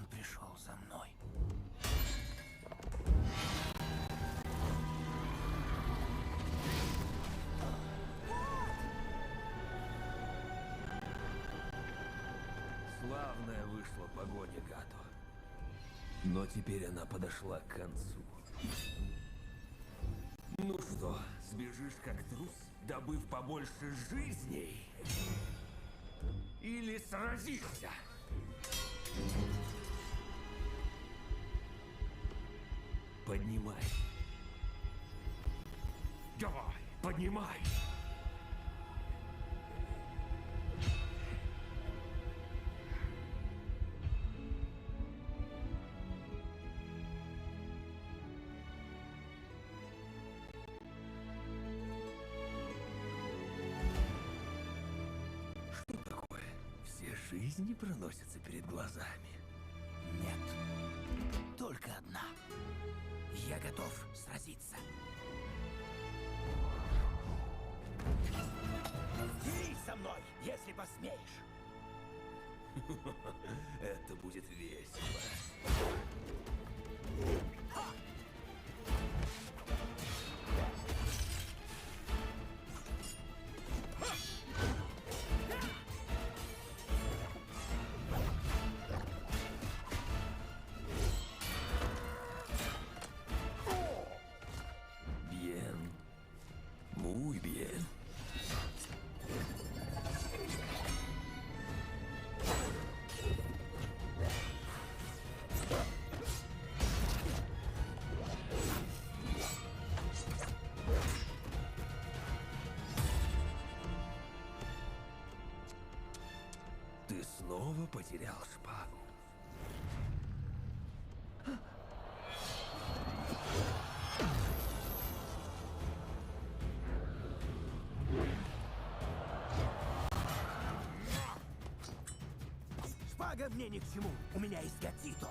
Он пришел за мной. Славная вышла погоня, Гато. Но теперь она подошла к концу. Ну что, сбежишь как трус, добыв побольше жизней? Или сразишься? Поднимай. Давай, поднимай. Что такое? Все жизни проносятся перед глазами. Нет. Только одна. Я готов сразиться. Дерись со мной, если посмеешь. Это будет весело. Bien. Muy bien. Ты снова потерял шпагу. Шпага мне ни к чему. У меня есть Гатито.